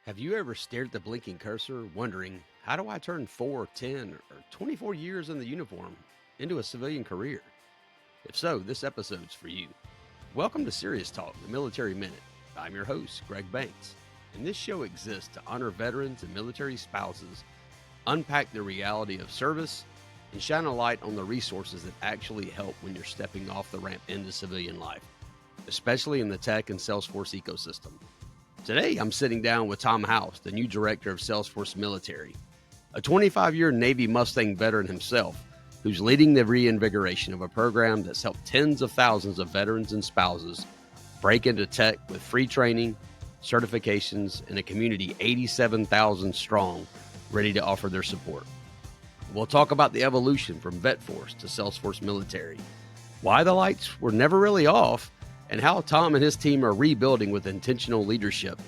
Have you ever stared at the blinking cursor, wondering, how do I turn 4, 10, or 24 years in the uniform into a civilian career? If so, this episode's for you. Welcome to Cirrius Talk, the Military Minute. I'm your host, Greg Banks, and this show exists to honor veterans and military spouses, unpack the reality of service, and shine a light on the resources that actually help when you're stepping off the ramp into civilian life, especially in the tech and Salesforce ecosystem. Today, I'm sitting down with Tom House, the new director of Salesforce Military, a 25-year Navy Mustang veteran himself, who's leading the reinvigoration of a program that's helped tens of thousands of veterans and spouses break into tech with free training, certifications, and a community 87,000 strong, ready to offer their support. We'll talk about the evolution from VetForce to Salesforce Military, why the lights were never really off, and how Tom and his team are rebuilding with intentional leadership,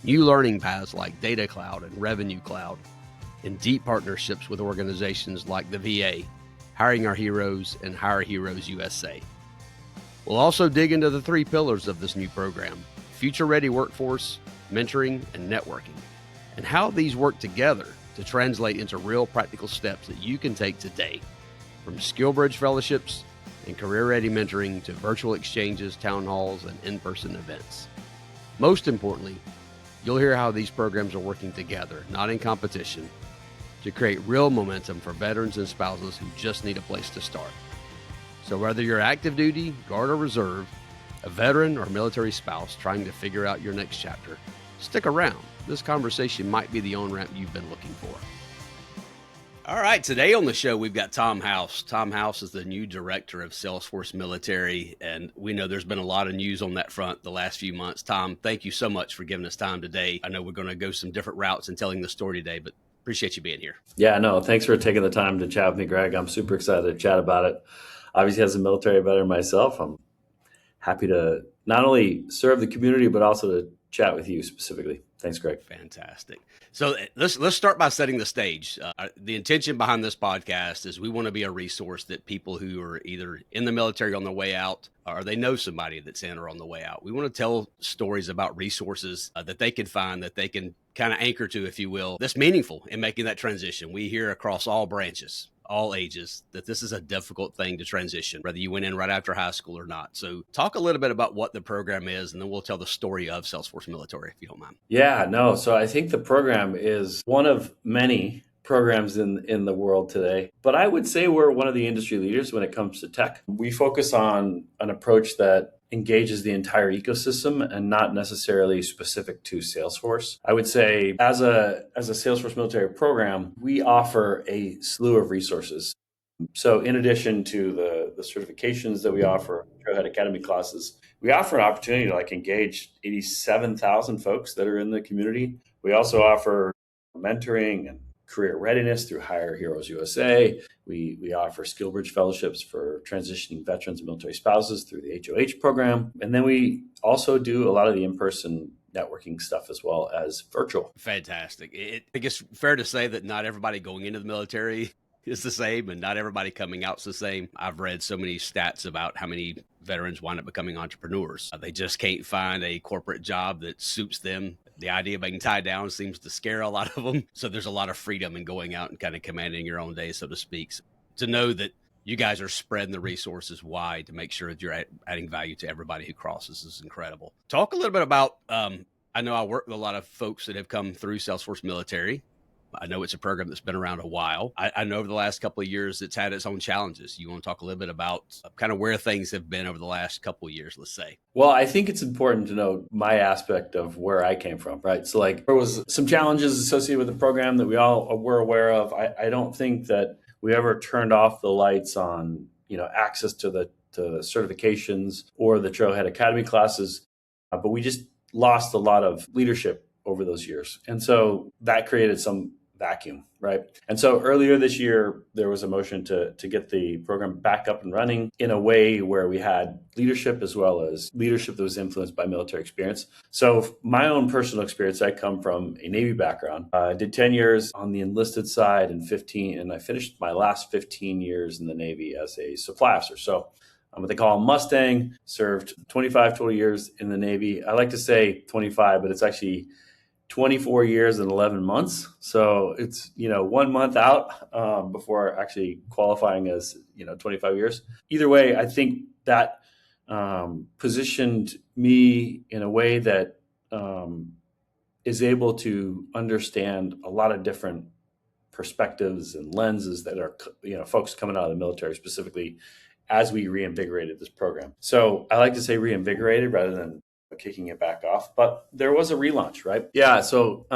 new learning paths like Data Cloud and Revenue Cloud, and deep partnerships with organizations like the VA, Hiring Our Heroes and Hire Heroes USA. We'll also dig into the three pillars of this new program: future-ready workforce, mentoring, and networking, and how these work together to translate into real practical steps that you can take today, from skill bridge fellowships and career-ready mentoring to virtual exchanges, town halls, and in-person events. Most importantly, you'll hear how these programs are working together, not in competition, to create real momentum for veterans and spouses who just need a place to start. So whether you're active duty, guard or reserve, a veteran or military spouse trying to figure out your next chapter, stick around. This conversation might be the on-ramp you've been looking for. All right, today on the show, we've got Tom House. Tom House is the new director of Salesforce Military, and we know there's been a lot of news on that front the last few months. Tom, thank you so much for giving us time today. I know we're going to go some different routes in telling the story today, but appreciate you being here. Yeah, no, thanks for taking the time to chat with me, Greg. I'm super excited to chat about it. Obviously, as a military veteran myself, I'm happy to not only serve the community, but also to chat with you specifically. Thanks, Greg. Fantastic. So let's start by setting the stage. The intention behind this podcast is we want to be a resource that people who are either in the military on their way out, or they know somebody that's in or on the way out. We want to tell stories about resources that they can find, that they can kind of anchor to, if you will, that's meaningful in making that transition. We hear across all branches, all ages, that this is a difficult thing to transition, whether you went in right after high school or not. So talk a little bit about what the program is, and then we'll tell the story of Salesforce Military, if you don't mind. Yeah, no. So I think the program is one of many programs in the world today, but I would say we're one of the industry leaders when it comes to tech. We focus on an approach that engages the entire ecosystem and not necessarily specific to Salesforce. I would say as a Salesforce Military program, we offer a slew of resources. So in addition to the certifications that we offer, Trailhead Academy classes, we offer an opportunity to engage 87,000 folks that are in the community. We also offer mentoring and career readiness through Hire Heroes USA. We offer skill bridge fellowships for transitioning veterans and military spouses through the HOH program. And then we also do a lot of the in-person networking stuff as well as virtual. Fantastic. I think it's fair to say that not everybody going into the military is the same, and not everybody coming out's the same. I've read so many stats about how many veterans wind up becoming entrepreneurs. They just can't find a corporate job that suits them. The idea of being tied down seems to scare a lot of them. So there's a lot of freedom in going out and kind of commanding your own day, so to speak. So to know that you guys are spreading the resources wide to make sure that you're adding value to everybody who crosses is incredible. Talk a little bit about, I know I work with a lot of folks that have come through Salesforce Military. I know it's a program that's been around a while. I know over the last couple of years, it's had its own challenges. You want to talk a little bit about kind of where things have been over the last couple of years, let's say? Well, I think it's important to know my aspect of where I came from, right? So there was some challenges associated with the program that we all were aware of. I don't think that we ever turned off the lights on, access to the certifications or the Trailhead Academy classes, but we just lost a lot of leadership over those years. And so that created some vacuum, right? And so earlier this year, there was a motion to get the program back up and running in a way where we had leadership as well as leadership that was influenced by military experience. So my own personal experience, I come from a Navy background. I did 10 years on the enlisted side and I finished my last 15 years in the Navy as a supply officer. So I'm what they call a Mustang, served 25 total years in the Navy. I like to say 25, but it's actually 24 years and 11 months. So it's, 1 month out before actually qualifying as, 25 years. Either way, I think that positioned me in a way that is able to understand a lot of different perspectives and lenses that are, folks coming out of the military specifically as we reinvigorated this program. So I like to say reinvigorated rather than kicking it back off, but there was a relaunch, right? Yeah. So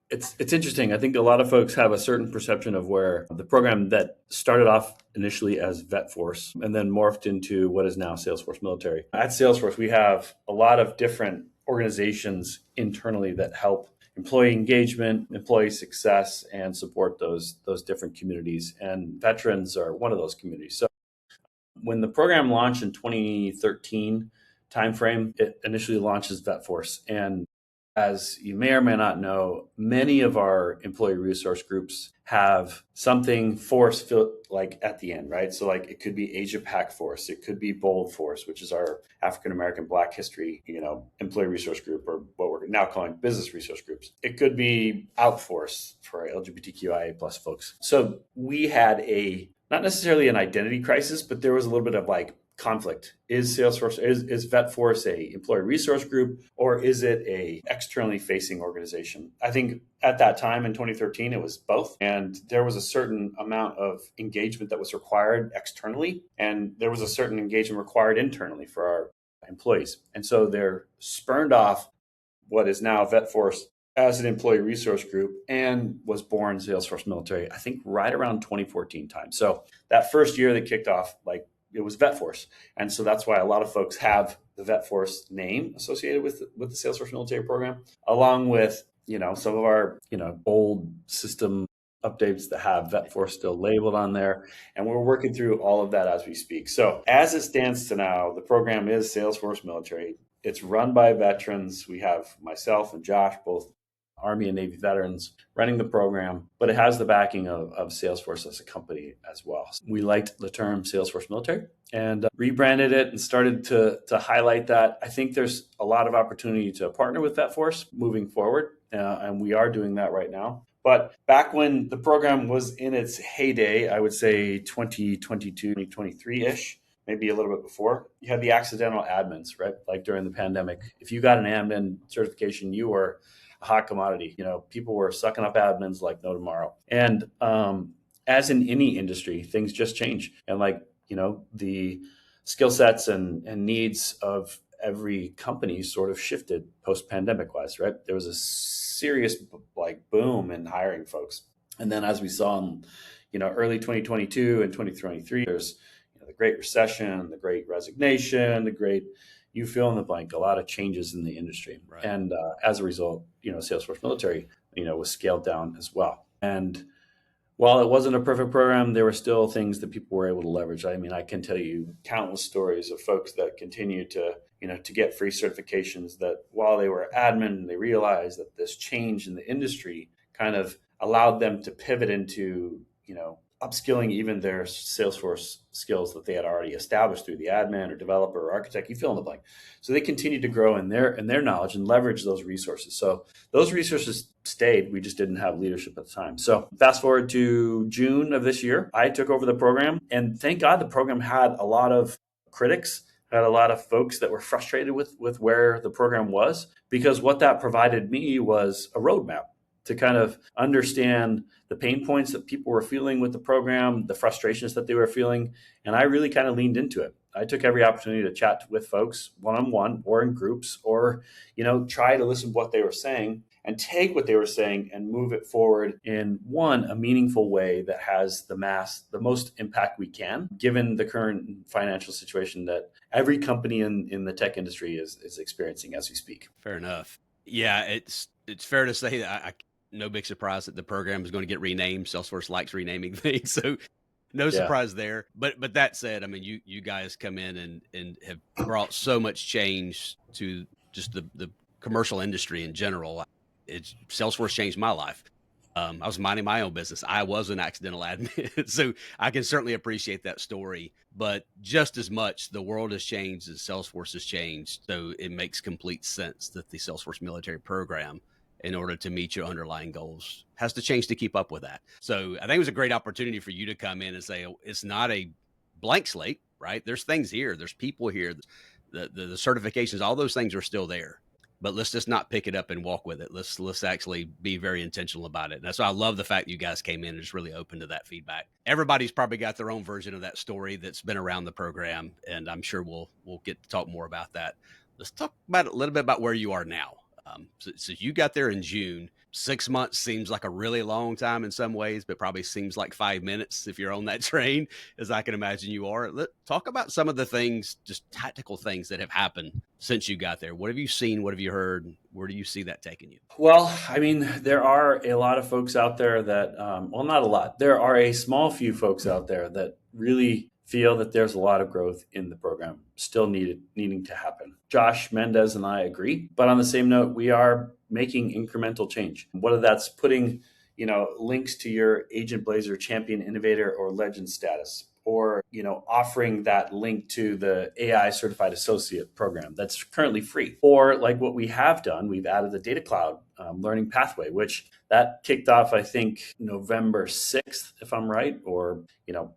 it's interesting. I think a lot of folks have a certain perception of where the program that started off initially as VetForce and then morphed into what is now Salesforce Military. At Salesforce, we have a lot of different organizations internally that help employee engagement, employee success, and support those different communities. And veterans are one of those communities. So when the program launched in 2013 timeframe, it initially launched as VetForce. And as you may or may not know, many of our employee resource groups have something force like at the end, right? So like it could be Asia Pac Force, it could be Bold Force, which is our African American Black History, employee resource group, or what we're now calling business resource groups. It could be Outforce for LGBTQIA plus folks. So we had not necessarily an identity crisis, but there was a little bit of like conflict. Is Salesforce, is VetForce a employee resource group, or is it a externally facing organization? I think at that time in 2013, it was both. And there was a certain amount of engagement that was required externally, and there was a certain engagement required internally for our employees. And so they're spurned off what is now VetForce as an employee resource group and was born Salesforce Military, I think right around 2014 time. So that first year that kicked off, it was VetForce. And so that's why a lot of folks have the VetForce name associated with the Salesforce Military program, along with, some of our, old system updates that have VetForce still labeled on there. And we're working through all of that as we speak. So as it stands to now, the program is Salesforce Military. It's run by veterans. We have myself and Josh, both Army and Navy veterans, running the program, but it has the backing of Salesforce as a company as well. We liked the term Salesforce Military and rebranded it and started to highlight that. I think there's a lot of opportunity to partner with VetForce moving forward, and we are doing that right now. But back when the program was in its heyday, I would say 2022, 2023-ish, maybe a little bit before, you had the accidental admins, right? Like during the pandemic, if you got an admin certification, you were a hot commodity. People were sucking up admins like no tomorrow. And as in any industry, things just change. And the skill sets and needs of every company sort of shifted post-pandemic wise, right? There was a serious boom in hiring folks. And then as we saw in, early 2022 and 2023, there's the Great Recession, the Great Resignation, you fill in the blank, a lot of changes in the industry. Right. And as a result, Salesforce Military, was scaled down as well. And while it wasn't a perfect program, there were still things that people were able to leverage. I mean, I can tell you countless stories of folks that continue to get free certifications that while they were admin, they realized that this change in the industry kind of allowed them to pivot into, upskilling even their Salesforce skills that they had already established through the admin or developer or architect, you fill in the blank. So they continued to grow in their knowledge and leverage those resources. So those resources stayed. We just didn't have leadership at the time. So fast forward to June of this year, I took over the program, and thank God the program had a lot of critics, had a lot of folks that were frustrated with where the program was, because what that provided me was a roadmap to kind of understand the pain points that people were feeling with the program, the frustrations that they were feeling. And I really kind of leaned into it. I took every opportunity to chat with folks one-on-one or in groups, or, try to listen to what they were saying and take what they were saying and move it forward in a meaningful way that has the most impact we can, given the current financial situation that every company in the tech industry is experiencing as we speak. Fair enough. Yeah, it's fair to say that no big surprise that the program is going to get renamed. Salesforce likes renaming things, so no surprise there. But that said, I mean, you guys come in and have brought so much change to just the commercial industry in general. Salesforce changed my life. I was minding my own business. I was an accidental admin, so I can certainly appreciate that story. But just as much, the world has changed as Salesforce has changed. So it makes complete sense that the Salesforce Military program in order to meet your underlying goals has to change to keep up with that. So I think it was a great opportunity for you to come in and say, oh, it's not a blank slate, right? There's things here, there's people here, the certifications, all those things are still there. But let's just not pick it up and walk with it. Let's actually be very intentional about it. And that's why I love the fact you guys came in and just really open to that feedback. Everybody's probably got their own version of that story that's been around the program, and I'm sure we'll get to talk more about that. Let's talk about a little bit about where you are now. So you got there in June. 6 months seems like a really long time in some ways, but probably seems like 5 minutes if you're on that train, as I can imagine you are. Talk about some of the things, just tactical things that have happened since you got there. What have you seen? What have you heard? Where do you see that taking you? Well, I mean, there are a lot of folks out there that, well, not a lot. There are a small few folks out there that really feel that there's a lot of growth in the program still needing to happen. Josh Mendez and I agree, but on the same note, we are making incremental change. Whether that's putting, links to your Agent Blazer Champion Innovator or Legend status, or, offering that link to the AI Certified Associate program that's currently free. Or like what we have done, we've added the Data Cloud learning pathway, which that kicked off, I think, November 6th, if I'm right, or,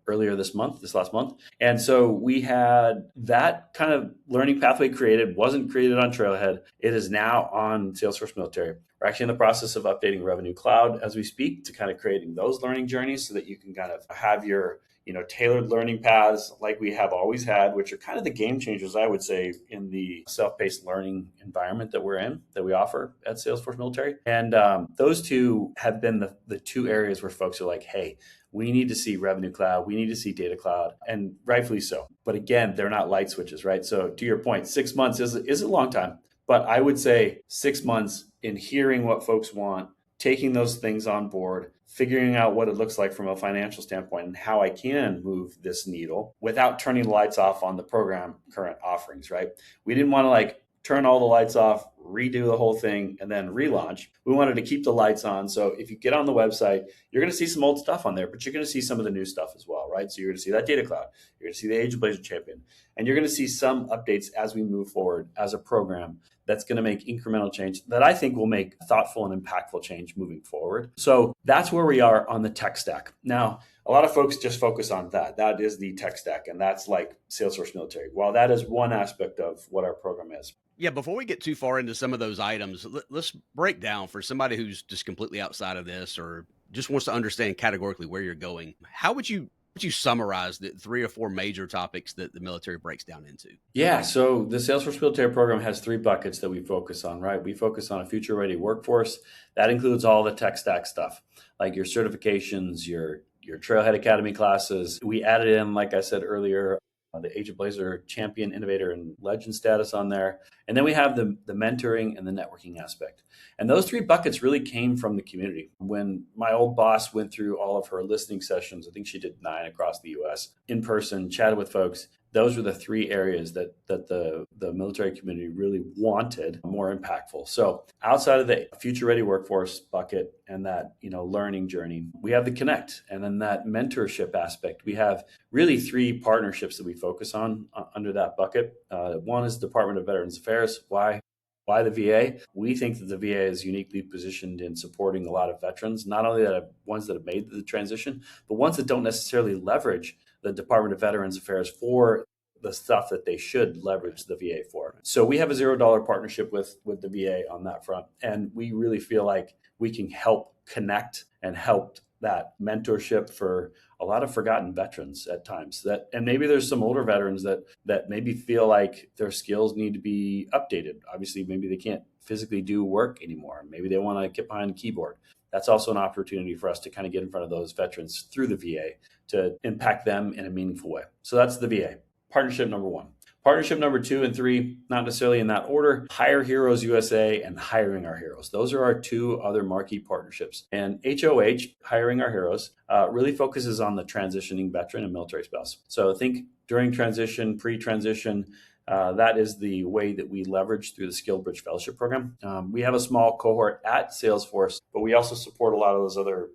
earlier this last month. And so we had that kind of learning pathway created, wasn't created on Trailhead. It is now on Salesforce Military. We're actually in the process of updating Revenue Cloud as we speak to kind of creating those learning journeys so that you can kind of have your tailored learning paths like we have always had, which are kind of the game changers, I would say, in the self-paced learning environment that we're in, that we offer at Salesforce Military. And those two have been the two areas where folks are like, hey, we need to see Revenue Cloud, we need to see Data Cloud, and rightfully so. But again, they're not light switches, right? So to your point, 6 months is a long time. But I would say 6 months in hearing what folks want, taking those things on board, figuring out what it looks like from a financial standpoint and how I can move this needle without turning the lights off on the program current offerings, right? We didn't want to turn all the lights off, redo the whole thing, and then relaunch. We wanted to keep the lights on. So if you get on the website, you're going to see some old stuff on there, but you're going to see some of the new stuff as well, right? So you're going to see that Data Cloud, you're going to see the Agent Blazer Champion, and you're going to see some updates as we move forward as a program that's going to make incremental change that I think will make thoughtful and impactful change moving forward. So that's where we are on the tech stack. Now, a lot of folks just focus on that. That is the tech stack, and that's like Salesforce Military. Well, that is one aspect of what our program is. Yeah, before we get too far into some of those items, let's break down for somebody who's just completely outside of this or just wants to understand categorically where you're going. How would you summarize the 3 or 4 major topics that the military breaks down into? Yeah, so the Salesforce Military program has 3 buckets that we focus on, right? We focus on a future-ready workforce. That includes all the tech stack stuff, like your certifications, your Trailhead Academy classes. We added in, like I said earlier, the Agent Blazer Champion Innovator and Legend status on there. And then we have the mentoring and the networking aspect. And those 3 buckets really came from the community. When my old boss went through all of her listening sessions, I think she did 9 across the US, in person, chatted with folks, those were the 3 areas that the military community really wanted more impactful. So outside of the future ready workforce bucket and that learning journey, we have the connect, and then that mentorship aspect. We have really 3 partnerships that we focus on under that bucket. One is Department of Veterans Affairs. Why the VA? We think that the VA is uniquely positioned in supporting a lot of veterans, not only ones that have made the transition, but ones that don't necessarily leverage the Department of Veterans Affairs for the stuff that they should leverage the VA for. So we have a $0 partnership with the VA on that front. And we really feel like we can help connect and help that mentorship for a lot of forgotten veterans at times. And maybe there's some older veterans that maybe feel like their skills need to be updated. Obviously, maybe they can't physically do work anymore. Maybe they want to get behind a keyboard. That's also an opportunity for us to kind of get in front of those veterans through the VA to impact them in a meaningful way. So that's the VA. Partnership number 1. Partnership number 2 and 3, not necessarily in that order, Hire Heroes USA and Hiring Our Heroes. Those are our 2 other marquee partnerships. And HOH, Hiring Our Heroes, really focuses on the transitioning veteran and military spouse. So think during transition, pre-transition, that is the way that we leverage through the Skill Bridge Fellowship Program. We have a small cohort at Salesforce, but we also support a lot of those other,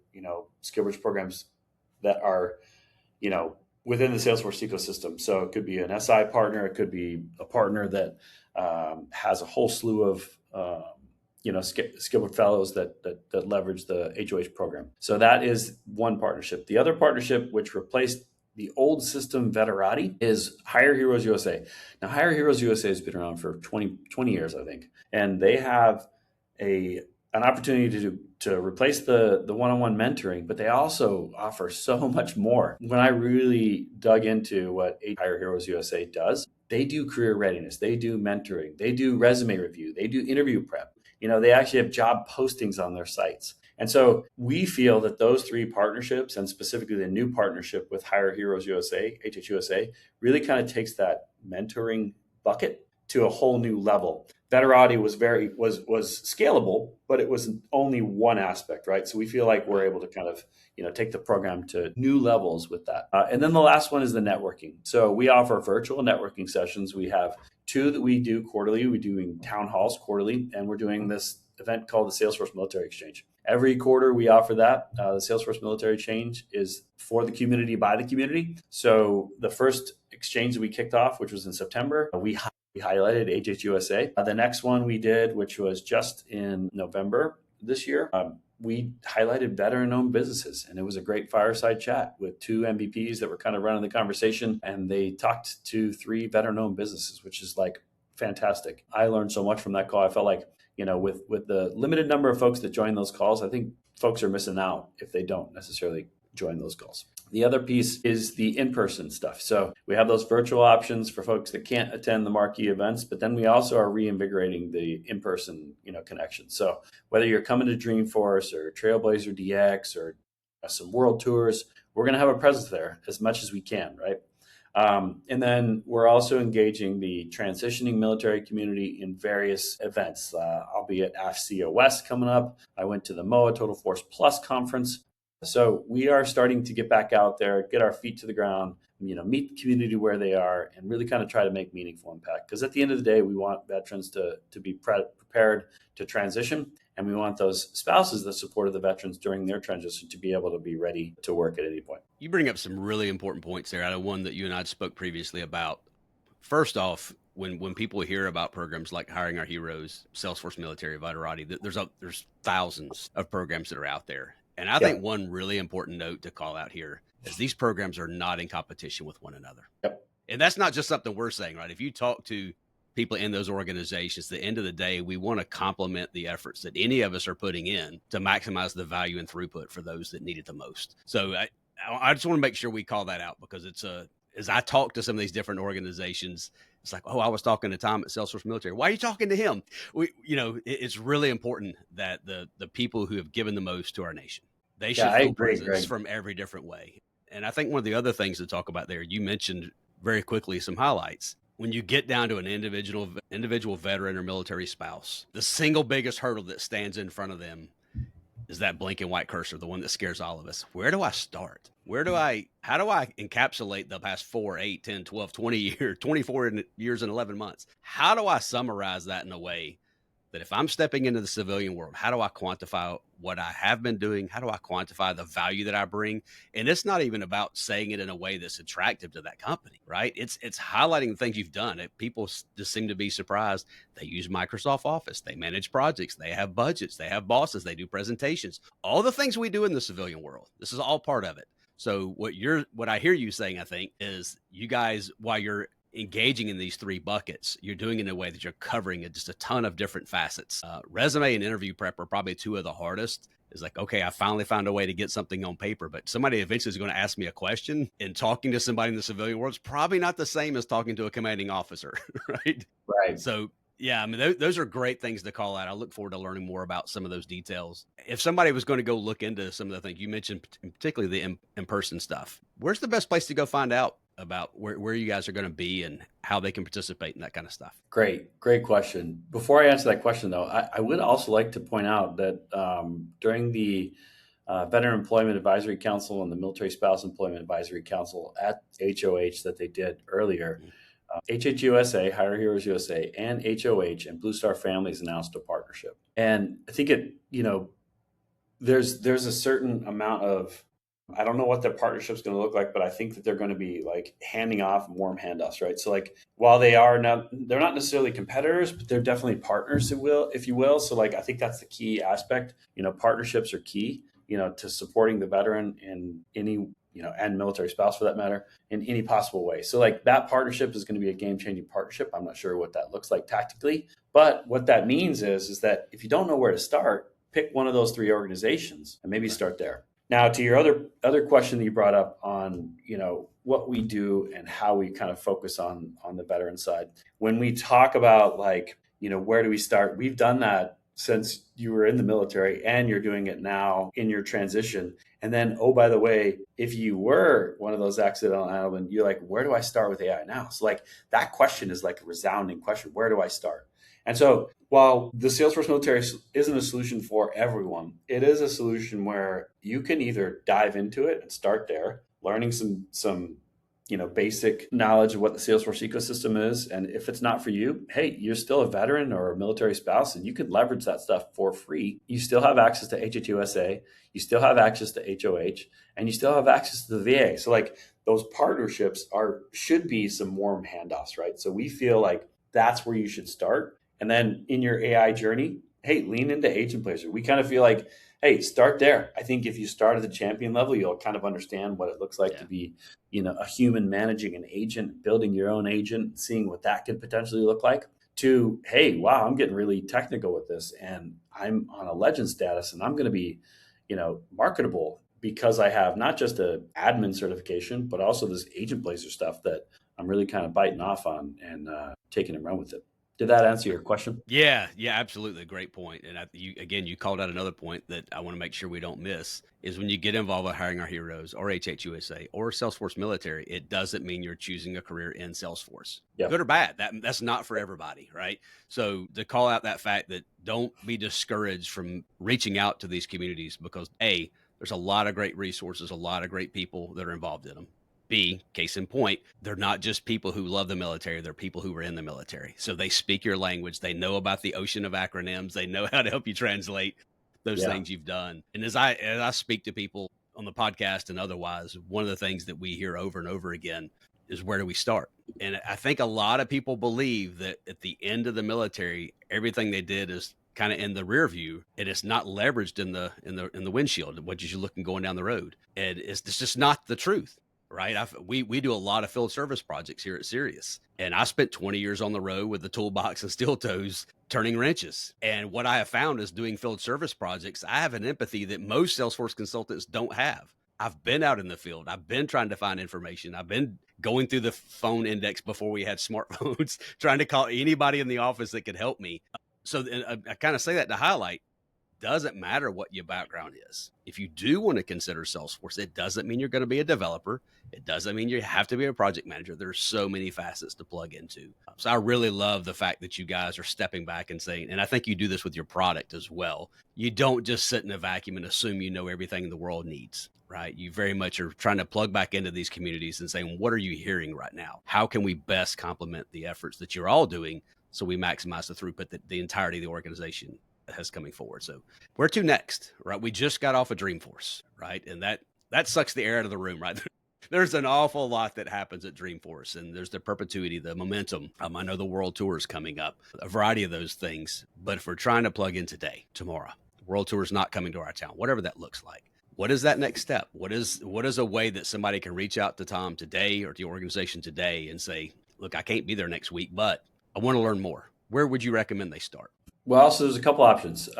Skill Bridge programs that are, within the Salesforce ecosystem. So it could be an SI partner, it could be a partner that has a whole slew of skilled fellows that leverage the HOH program. So that is one partnership. The other partnership, which replaced the old system Veterati, is Hire Heroes USA. Now, Hire Heroes USA has been around for 20 years, I think, and they have an opportunity to replace the one-on-one mentoring, but they also offer so much more. When I really dug into what Hire Heroes USA does, they do career readiness, they do mentoring, they do resume review, they do interview prep. They actually have job postings on their sites. And so we feel that those three partnerships, and specifically the new partnership with Hire Heroes USA, HHUSA, really kind of takes that mentoring bucket to a whole new level. Veterati was scalable, but it was only one aspect, right? So we feel like we're able to kind of take the program to new levels with that. And then the last one is the networking. So we offer virtual networking sessions. We have two that we do quarterly. We're doing town halls quarterly, and we're doing this event called the Salesforce Military Exchange. Every quarter we offer that. The Salesforce Military Exchange is for the community, by the community. So the first exchange that we kicked off, which was in September, we highlighted HHUSA. The next one we did, which was just in November this year, we highlighted veteran-owned businesses, and it was a great fireside chat with two MVPs that were kind of running the conversation, and they talked to 3 veteran-owned businesses, which is like fantastic. I learned so much from that call. I felt like, with the limited number of folks that join those calls, I think folks are missing out if they don't necessarily join those calls. The other piece is the in-person stuff. So we have those virtual options for folks that can't attend the marquee events, but then we also are reinvigorating the in-person, connection. So whether you're coming to Dreamforce or Trailblazer DX or some world tours, we're going to have a presence there as much as we can, right? And then we're also engaging the transitioning military community in various events. I'll be at AFCEA West coming up. I went to the MOA Total Force Plus conference. So we are starting to get back out there, get our feet to the ground, meet the community where they are, and really kind of try to make meaningful impact. Because at the end of the day, we want veterans to be prepared to transition, and we want those spouses that supported the veterans during their transition to be able to be ready to work at any point. You bring up some really important points there. I know one that you and I spoke previously about. First off, when people hear about programs like Hiring Our Heroes, Salesforce Military, Veterati, there's thousands of programs that are out there. And I think one really important note to call out here is these programs are not in competition with one another. Yep. And that's not just something we're saying, right? If you talk to people in those organizations, at the end of the day, we want to complement the efforts that any of us are putting in to maximize the value and throughput for those that need it the most. So I just want to make sure we call that out, because as I talk to some of these different organizations, it's like, oh, I was talking to Tom at Salesforce Military. Why are you talking to him? It's really important that the people who have given the most to our nation, they should feel presence from every different way. And I think one of the other things to talk about there, you mentioned very quickly some highlights. When you get down to an individual veteran or military spouse, the single biggest hurdle that stands in front of them is that blinking white cursor, the one that scares all of us. Where do I start? How do I encapsulate the past 4, 8, 10, 12, 20 years, 24 years and 11 months? How do I summarize that in a way that if I'm stepping into the civilian world, how do I quantify what I have been doing? How do I quantify the value that I bring? And it's not even about saying it in a way that's attractive to that company, right? It's highlighting the things you've done. People just seem to be surprised. They use Microsoft Office. They manage projects. They have budgets. They have bosses. They do presentations. All the things we do in the civilian world. This is all part of it. So what I hear you saying, I think, is you guys, while you're engaging in these 3 buckets, you're doing it in a way that you're covering just a ton of different facets. Resume and interview prep are probably 2 of the hardest. It's like, okay, I finally found a way to get something on paper, but somebody eventually is going to ask me a question, and talking to somebody in the civilian world is probably not the same as talking to a commanding officer, right? Right. So yeah, I mean, those are great things to call out. I look forward to learning more about some of those details. If somebody was going to go look into some of the things you mentioned, particularly the in-person stuff, where's the best place to go find out about where you guys are going to be and how they can participate in that kind of stuff? Great question. Before I answer that question, though, I would also like to point out that during the Veteran Employment Advisory Council and the Military Spouse Employment Advisory Council at HOH that they did earlier, HHUSA, Hire Heroes USA, and HOH and Blue Star Families announced a partnership. And I think there's a certain amount of I don't know what their partnership's going to look like, but I think that they're going to be like handing off warm handoffs, right? So like while they're not necessarily competitors, but they're definitely partners, if you will. So like I think that's the key aspect. Partnerships are key, to supporting the veteran in any, and military spouse for that matter, in any possible way. So like that partnership is going to be a game-changing partnership. I'm not sure what that looks like tactically, but what that means is that if you don't know where to start, pick one of those three organizations and maybe start there. Now, to your other question that you brought up on, what we do and how we kind of focus on the veteran side. When we talk about like, where do we start? We've done that since you were in the military and you're doing it now in your transition. And then, oh, by the way, if you were one of those accidental airmen, you're like, where do I start with AI now? So like that question is like a resounding question. Where do I some And so while the Salesforce Military isn't a solution for everyone, it is a solution where you can either dive into it and start there, learning some basic knowledge of what the Salesforce ecosystem is. And if it's not for you, hey, you're still a veteran or a military spouse, and you can leverage that stuff for free. You still have access to HHUSA, you still have access to HOH, and you still have access to the VA. So like those partnerships should be some warm handoffs, right? So we feel like that's where you should start. And then in your AI journey, hey, lean into Agent Placer. We kind of feel like, hey, start there. I think if you start at the champion level, you'll kind of understand what it looks like to be, a human managing an agent, building your own agent, seeing what that could potentially look like. To, hey, wow, I'm getting really technical with this, and I'm on a legend status, and I'm going to be, marketable because I have not just an admin certification, but also this Agent Placer stuff that I'm really kind of biting off on and taking and run with it. Did that answer your question? Yeah, absolutely. Great point. And you called out another point that I want to make sure we don't miss is when you get involved with Hiring Our Heroes or HHUSA or Salesforce Military, it doesn't mean you're choosing a career in Salesforce. Yep. Good or bad. That's not for everybody, right? So to call out that fact that don't be discouraged from reaching out to these communities because A, there's a lot of great resources, a lot of great people that are involved in them. B, case in point, they're not just people who love the military, they're people who are in the military. So they speak your language. They know about the ocean of acronyms. They know how to help you translate those things you've done. And as I speak to people on the podcast and otherwise, one of the things that we hear over and over again is where do we start? And I think a lot of people believe that at the end of the military, everything they did is kind of in the rear view and it's not leveraged in the windshield, what you're looking going down the road. And it's just not the truth. Right. We do a lot of field service projects here at Cirrius. And I spent 20 years on the road with the toolbox and steel toes turning wrenches. And what I have found is doing field service projects, I have an empathy that most Salesforce consultants don't have. I've been out in the field. I've been trying to find information. I've been going through the phone index before we had smartphones, trying to call anybody in the office that could help me. So I kind of say that to highlight. Doesn't matter what your background is. If you do want to consider Salesforce, it doesn't mean you're going to be a developer. It doesn't mean you have to be a project manager. There's so many facets to plug into. So I really love the fact that you guys are stepping back and saying, and I think you do this with your product as well. You don't just sit in a vacuum and assume you know everything the world needs, right? You very much are trying to plug back into these communities and saying, what are you hearing right now? How can we best complement the efforts that you're all doing so we maximize the throughput that the entirety of the organization has coming forward. So where to next, right? We just got off of Dreamforce, right? And that sucks the air out of the room, right? There's an awful lot that happens at Dreamforce, and there's the perpetuity, the momentum. I know the world tour is coming up, a variety of those things. But if we're trying to plug in today, tomorrow, the world tour is not coming to our town, whatever that looks like. What is that next step? What is a way that somebody can reach out to Tom today or to the organization today and say, look, I can't be there next week, but I want to learn more. Where would you recommend they start? Well, so there's a couple options.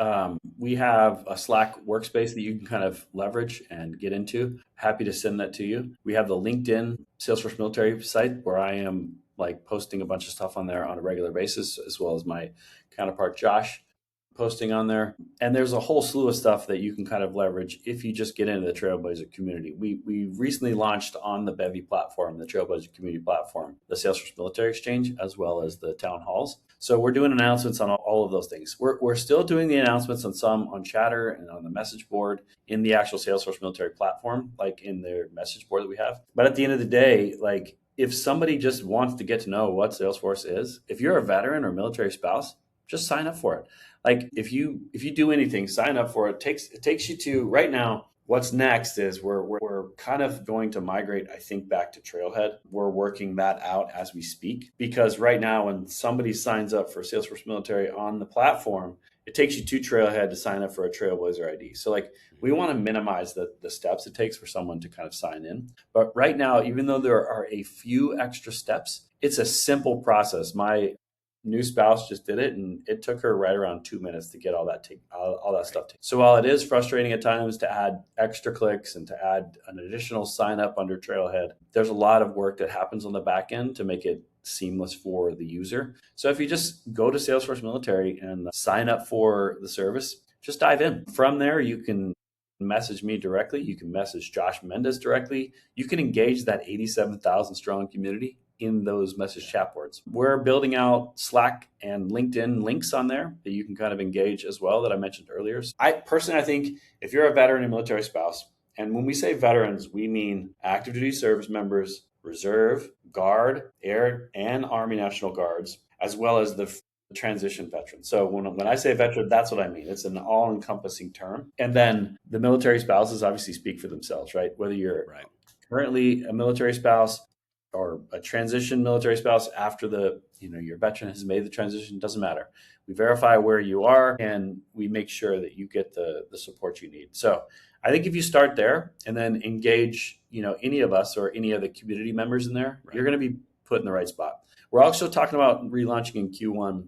We have a Slack workspace that you can kind of leverage and get into. Happy to send that to you. We have the LinkedIn Salesforce Military site where I am like posting a bunch of stuff on there on a regular basis, as well as my counterpart, Josh, posting on there. And there's a whole slew of stuff that you can kind of leverage if you just get into the Trailblazer community. We recently launched on the Bevy platform, the Trailblazer community platform, the Salesforce Military Exchange, as well as the town halls. So we're doing announcements on all of those things. We're still doing the announcements on Chatter and on the message board in the actual Salesforce Military platform, like in their message board that we have. But at the end of the day, like if somebody just wants to get to know what Salesforce is, if you're a veteran or military spouse, just sign up for it. Like if you do anything, sign up for it. It takes you to right now. what's next is we're kind of going to migrate, I think, back to Trailhead. We're working that out as we speak, because right now when somebody signs up for Salesforce Military on the platform, it takes you to Trailhead to sign up for a Trailblazer ID. So like we want to minimize the steps it takes for someone to kind of sign in. But right now, even though there are a few extra steps, it's a simple process. My new spouse just did it, and it took her right around 2 minutes to get all that stuff. So while it is frustrating at times to add extra clicks and to add an additional sign up under Trailhead, there's a lot of work that happens on the back end to make it seamless for the user. So if you just go to Salesforce Military and sign up for the service, just dive in. From there, you can message me directly. You can message Josh Mendez directly. You can engage that 87,000 strong community in those message chat boards. We're building out Slack and LinkedIn links on there that you can kind of engage as well, that I mentioned earlier. I think if you're a veteran and military spouse, and when we say veterans, we mean active duty service members, reserve, guard, air, and Army National Guards, as well as the transition veteran. So when I say veteran, that's what I mean. It's an all-encompassing term. And then the military spouses obviously speak for themselves, right? Whether you're currently a military spouse or a transition military spouse after your veteran has made the transition, doesn't matter. We verify where you are and we make sure that you get the support you need. So I think if you start there and then engage, any of us or any of the community members in there, you're going to be put in the right spot. We're also talking about relaunching in Q1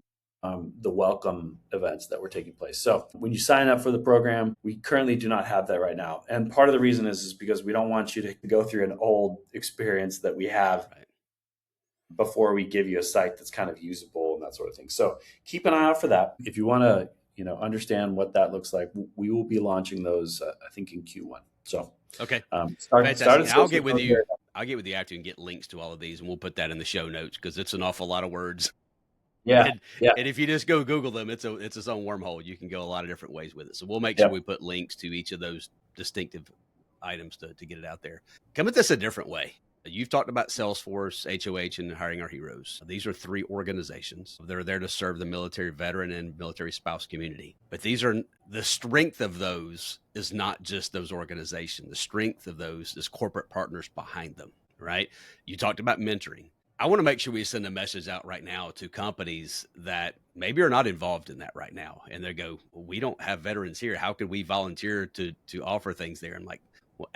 the welcome events that were taking place. So when you sign up for the program, we currently do not have that right now. And part of the reason is because we don't want you to go through an old experience that we have before we give you a site that's kind of usable and that sort of thing. So keep an eye out for that. If you want to, understand what that looks like, we will be launching those, I think, in Q1. So okay, fantastic. I'll get with you. I'll get with you after and get links to all of these, and we'll put that in the show notes because it's an awful lot of words. Yeah. And if you just go Google them, it's its own wormhole. You can go a lot of different ways with it. So we'll make sure we put links to each of those distinctive items to get it out there. Come at this a different way. You've talked about Salesforce, HOH, and Hiring Our Heroes. These are 3 organizations. They're there to serve the military veteran and military spouse community. But the strength of those is not just those organizations. The strength of those is corporate partners behind them, right? You talked about mentoring. I want to make sure we send a message out right now to companies that maybe are not involved in that right now. And they go, well, we don't have veterans here. How could we volunteer to offer things there? And like, well,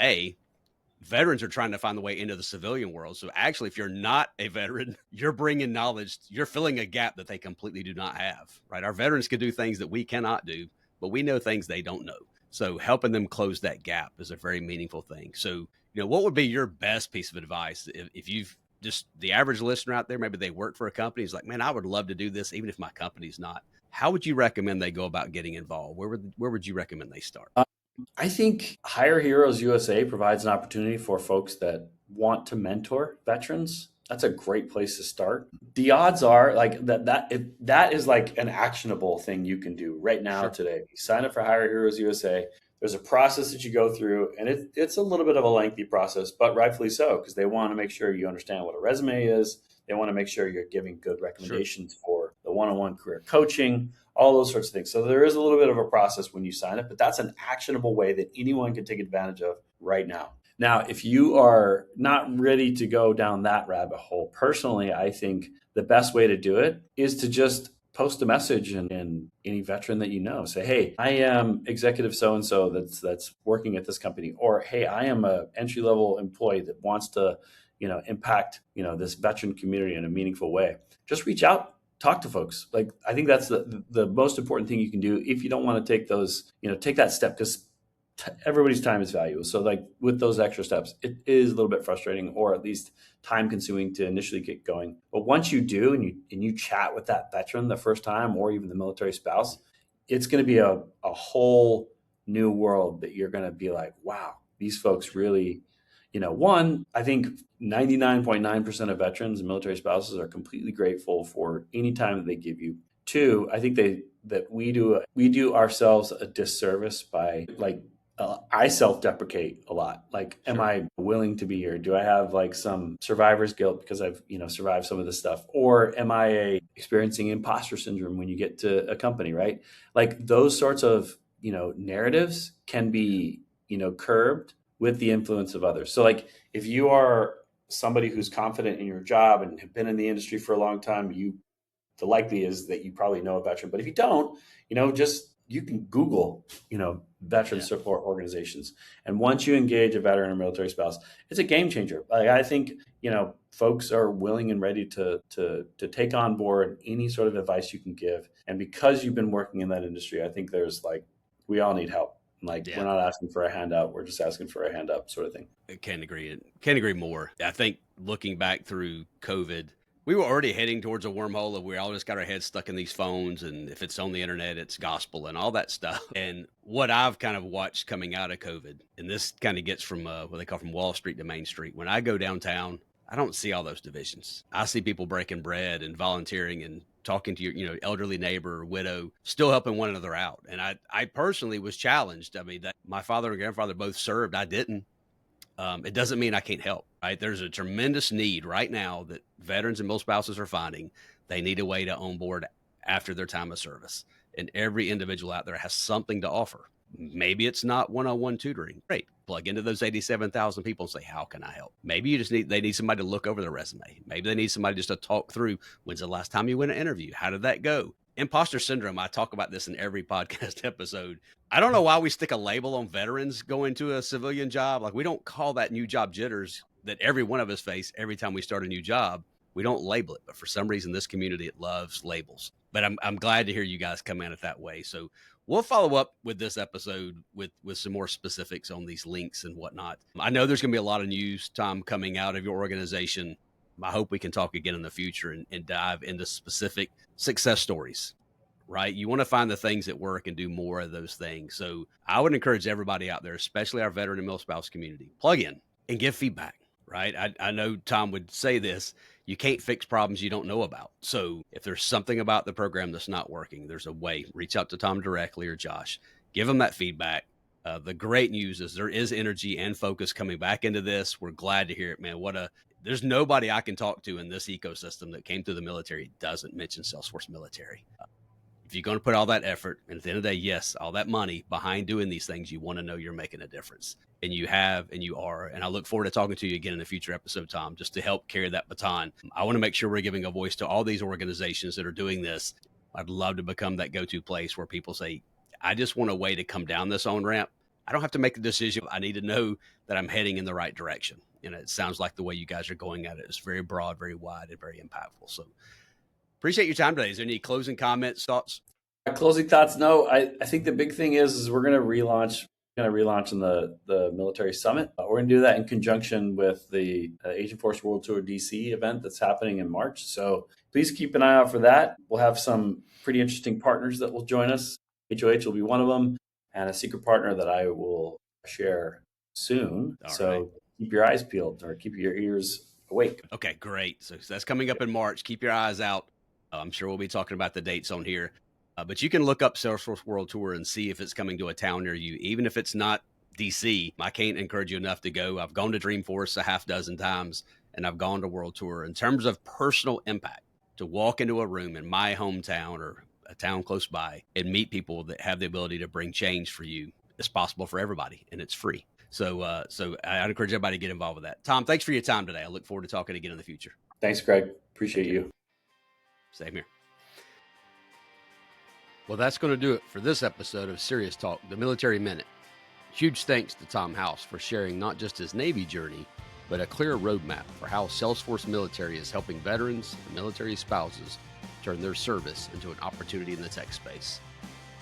veterans are trying to find the way into the civilian world. So actually, if you're not a veteran, you're bringing knowledge, you're filling a gap that they completely do not have, right? Our veterans can do things that we cannot do, but we know things they don't know. So helping them close that gap is a very meaningful thing. So, what would be your best piece of advice if you've just the average listener out there, maybe they work for a company, is like, man, I would love to do this, even if my company's not. How would you recommend they go about getting involved? Where would you recommend they start? I think Hire Heroes USA provides an opportunity for folks that want to mentor veterans. That's a great place to start. The odds are like that is like an actionable thing you can do right now today. You sign up for Hire Heroes USA. There's a process that you go through, and it's a little bit of a lengthy process, but rightfully so, because they want to make sure you understand what a resume is. They want to make sure you're giving good recommendations for the one-on-one career coaching, all those sorts of things. So there is a little bit of a process when you sign up, but that's an actionable way that anyone can take advantage of right now. Now, if you are not ready to go down that rabbit hole, personally, I think the best way to do it is to just post a message in any veteran that you know. Say, hey, I am executive so-and-so that's working at this company. Or, hey, I am a entry-level employee that wants to, impact, this veteran community in a meaningful way. Just reach out, talk to folks. Like, I think that's the most important thing you can do if you don't want to take those, take that step, because everybody's time is valuable. So like with those extra steps, it is a little bit frustrating, or at least time consuming to initially get going. But once you do, and you chat with that veteran the first time, or even the military spouse, it's going to be a whole new world that you're going to be like, wow, these folks really, one, I think 99.9% of veterans and military spouses are completely grateful for any time that they give you. Two, I think that we do ourselves a disservice by I self-deprecate a lot. Like, am I willing to be here? Do I have like some survivor's guilt because I've, survived some of this stuff? Or am I experiencing imposter syndrome when you get to a company, right? Like those sorts of, narratives can be, curbed with the influence of others. So like if you are somebody who's confident in your job and have been in the industry for a long time, the likely is that you probably know a veteran. But if you don't, you can Google, veteran support organizations. And once you engage a veteran or military spouse, it's a game changer. Like, I think, folks are willing and ready to take on board any sort of advice you can give. And because you've been working in that industry, I think there's we all need help. We're not asking for a handout. We're just asking for a hand up sort of thing. I can't agree more. I think looking back through COVID, we were already heading towards a wormhole of we all just got our heads stuck in these phones. And if it's on the internet, it's gospel and all that stuff. And what I've kind of watched coming out of COVID, and this kind of gets from what they call from Wall Street to Main Street. When I go downtown, I don't see all those divisions. I see people breaking bread and volunteering and talking to your, elderly neighbor or widow, still helping one another out. And I personally was challenged. I mean, that my father and grandfather both served. I didn't. It doesn't mean I can't help, right? There's a tremendous need right now that veterans and military spouses are finding. They need a way to onboard after their time of service. And every individual out there has something to offer. Maybe it's not one-on-one tutoring. Great. Plug into those 87,000 people and say, how can I help? Maybe they need somebody to look over their resume. Maybe they need somebody just to talk through, when's the last time you went to an interview? How did that go? Imposter syndrome. I talk about this in every podcast episode. I don't know why we stick a label on veterans going to a civilian job. Like, we don't call that new job jitters that every one of us face every time we start a new job. We don't label it, but for some reason, this community, it loves labels. But I'm glad to hear you guys come at it that way. So we'll follow up with this episode with some more specifics on these links and whatnot. I know there's going to be a lot of news, Tom, coming out of your organization. I hope we can talk again in the future and dive into specific success stories, right? You want to find the things that work and do more of those things. So I would encourage everybody out there, especially our veteran and military spouse community, plug in and give feedback, right? I know Tom would say this, you can't fix problems you don't know about. So if there's something about the program that's not working, there's a way. Reach out to Tom directly or Josh. Give them that feedback. The great news is there is energy and focus coming back into this. We're glad to hear it, man. There's nobody I can talk to in this ecosystem that came through the military doesn't mention Salesforce Military. If you're going to put all that effort, and at the end of the day, yes, all that money behind doing these things, you want to know you're making a difference. And you have, and you are. And I look forward to talking to you again in a future episode, Tom, just to help carry that baton. I want to make sure we're giving a voice to all these organizations that are doing this. I'd love to become that go-to place where people say, I just want a way to come down this on-ramp. I don't have to make the decision. I need to know that I'm heading in the right direction. And it sounds like the way you guys are going at it is very broad, very wide, and very impactful. So appreciate your time today. Is there any closing comments, thoughts? Closing thoughts? No, I think the big thing is we're going to relaunch. In the Military Summit. We're going to do that in conjunction with the Agent Force World Tour DC event that's happening in March. So please keep an eye out for that. We'll have some pretty interesting partners that will join us. HOH will be one of them, and a secret partner that I will share soon. So keep your eyes peeled or keep your ears awake. Okay, great. So that's coming up in March. Keep your eyes out. I'm sure we'll be talking about the dates on here. But you can look up Salesforce World Tour and see if it's coming to a town near you. Even if it's not DC, I can't encourage you enough to go. I've gone to Dreamforce a half dozen times, and I've gone to World Tour. In terms of personal impact, to walk into a room in my hometown or a town close by and meet people that have the ability to bring change for you, it's possible for everybody, and it's free. So I'd encourage everybody to get involved with that. Tom, thanks for your time today. I look forward to talking again in the future. Thanks, Greg. Appreciate you. Same here. Well, that's going to do it for this episode of Cirrius Talk, the Military Minute. Huge thanks to Tom House for sharing not just his Navy journey, but a clear roadmap for how Salesforce Military is helping veterans and military spouses turn their service into an opportunity in the tech space.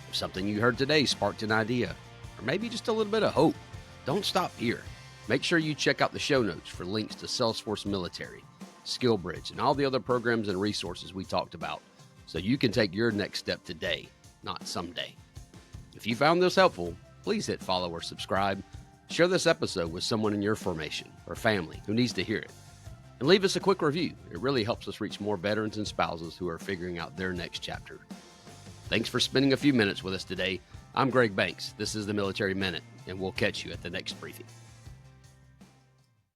If something you heard today sparked an idea, or maybe just a little bit of hope, don't stop here. Make sure you check out the show notes for links to Salesforce Military, SkillBridge, and all the other programs and resources we talked about, so you can take your next step today, not someday. If you found this helpful, please hit follow or subscribe. Share this episode with someone in your formation or family who needs to hear it. And leave us a quick review. It really helps us reach more veterans and spouses who are figuring out their next chapter. Thanks for spending a few minutes with us today. I'm Greg Banks. This is the Military Minute, and we'll catch you at the next briefing.